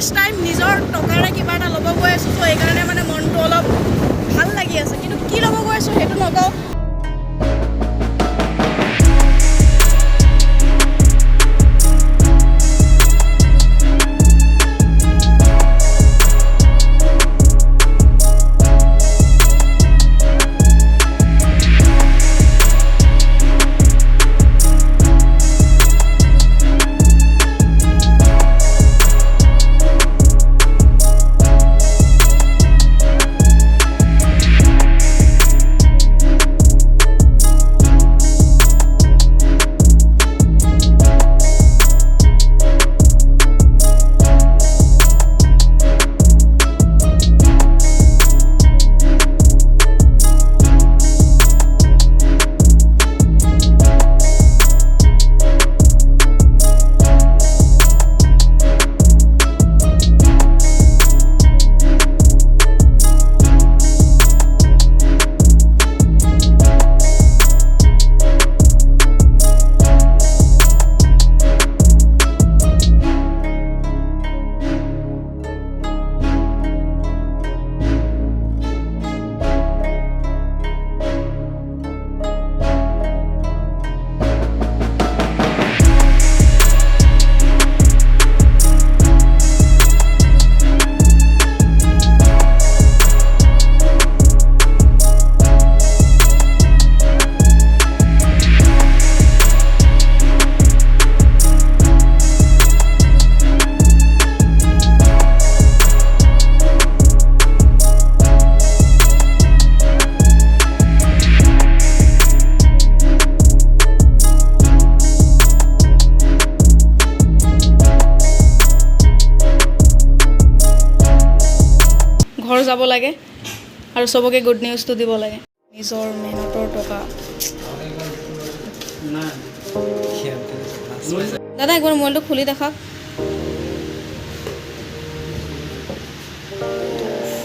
First time নিজৰ টকাৰে কিবা এটা ল'ব গৈ আছোঁ, চ' সেইকাৰণে মানে মনটো অলপ ভাল লাগি আছে, কিন্তু কি ল'ব গৈ আছোঁ সেইটো নকওঁ। ঘৰ যাব লাগে আৰু চবকে গুড নিউজটো দিব লাগে। নিজৰ মেহনতৰ টকা। দাদা একবাৰ মোবাইলটো খুলি দেখাওক।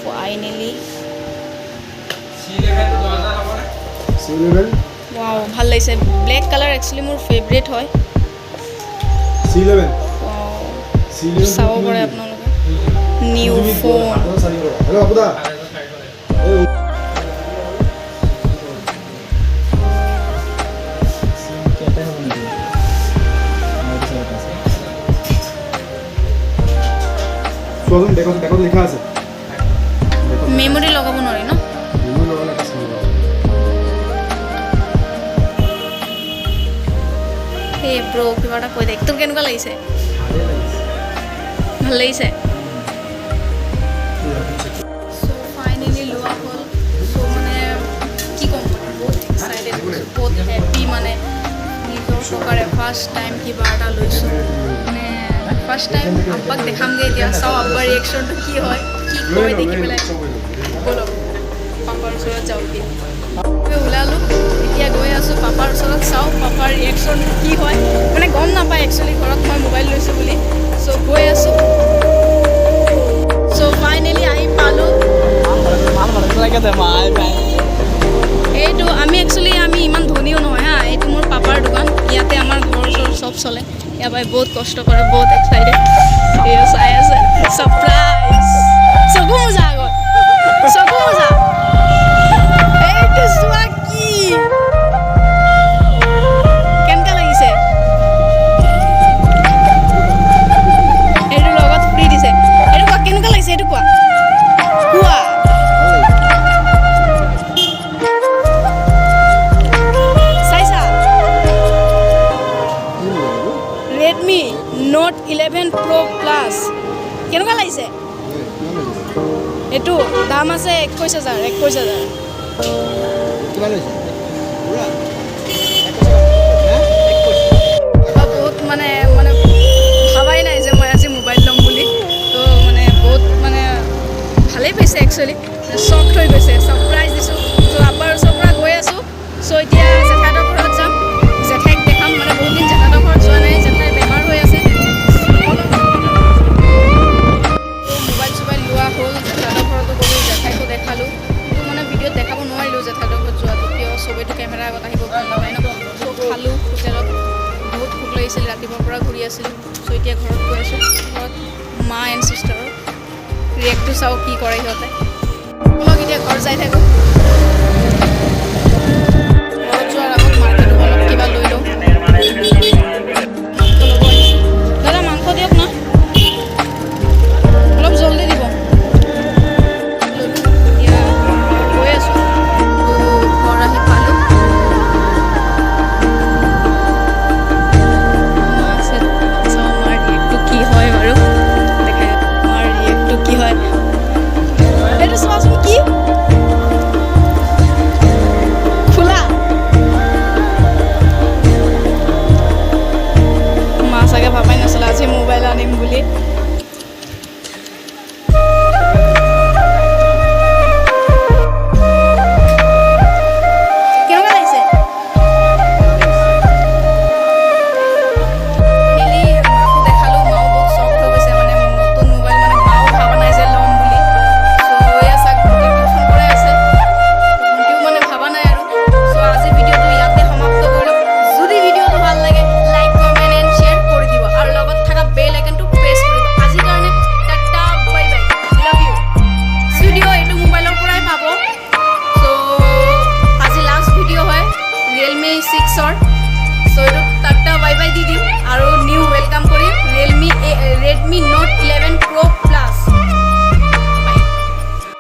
ফাইনেলি ৱাও, ভাল লাগিছে। ব্লেক কালাৰ একচুৱেলি মোৰ ফেভৰেট হয়। চাব পাৰে আপোনালোকে। New phone. মেমৰি লগাব নোৱাৰি ন? এই ব্ৰ কিবা এটা কৈ দে, তোৰ কেনেকুৱা লাগিছে? ভাল লাগিছে। চ' ফাইনেলি লোৱা হ'ল। চ' মানে কি ক'ম, বহুত এক্সাইটেড, বহুত হেপী। মানে নিজৰ টকাৰে ফাৰ্ষ্ট টাইম কিবা এটা লৈছোঁ। মানে ফাৰ্ষ্ট টাইম আব্বাক দেখামগৈ এতিয়া। চাওঁ আব্বাৰ ৰিয়েকশ্যনটো কি হয়, কি কয় দেখি পেলাই। ব'লক পাপাৰ ওচৰত যাওঁ। এতিয়া ওলালোঁ, এতিয়া গৈ আছোঁ পাপাৰ ওচৰত। চাওঁ পাপাৰ ৰিয়েকশ্যনটো কি হয়। মানে গম নাপায় একচুৱেলি ঘৰত মই মোবাইল লৈছোঁ বুলি। চ' গৈ আছোঁ। চ' ফাইনেলি আহি পালোঁ। এইটো আমি একচুৱেলি ইমান ধনীও নহয় হা। এইটো মোৰ পাপাৰ দোকান। ইয়াতে আমাৰ ঘৰ চৰ চব চলে। ইয়াৰ পৰাই বহুত কষ্ট কৰে, বহুত এক্সাইটেড। এয়া চাই আছে, ছাৰপ্ৰাইজ। চকু মোজা আগত, চকু মোজা। এইটো চোৱা কি কেনেকুৱা লাগিছে। এইটো লগত ফ্ৰী দিছে। এইটো কোৱা কেনেকুৱা লাগিছে, এইটো কোৱা কোৱা। চাইছা ৰেডমি নোট 11 Pro Plus কেনেকুৱা লাগিছে? এইটো দাম আছে 21,000। বহুত মানে ভাবাই নাই যে মই আজি মোবাইল ল'ম বুলি। তো মানে বহুত মানে ভালেই পাইছে একচুৱেলি। শ্বক হৈ গৈছে, ছাৰপ্ৰাইজ দিছোঁ। চ' আব্বাৰ ওচৰৰ পৰা গৈ আছোঁ। চ' এতিয়া জেঠাইহঁতৰ ঘৰত যাম, জেঠাইক দেখাম। মানে বহুত দিন জেঠাইহঁতৰ ঘৰত যোৱা নাই, জেঠাইৰ বেমাৰ হৈ আছে। মোবাইল চোবাইল লোৱা হ'ল, জেঠাইহঁতৰ ঘৰতো গ'লোঁ, জেঠাইকো দেখালোঁ। কিন্তু মানে ভিডিঅ'ত দেখাব নোৱাৰিলোঁ জেঠাইহঁতৰ ঘৰত যোৱাটো, কিয় চবেইটো কেমেৰাৰ আগত আহিব ভাল নাপায় ন। চ' খালোঁ হোটেলত, বহুত ভোক লাগিছিল, ৰাতিপুৱাৰ পৰা ঘূৰি আছিলোঁ। চ' এতিয়া ঘৰত গৈ আছোঁ। ঘৰত মা এণ্ড ছিষ্টাৰৰ ৰিয়েক্টটো চাওঁ কি কৰে সিহঁতে ব'লক এতিয়া ঘৰ যাই থাকোঁ ঘৰত যোৱাৰ আগত মাৰ্কেটত অলপ কিবা লৈ লওঁ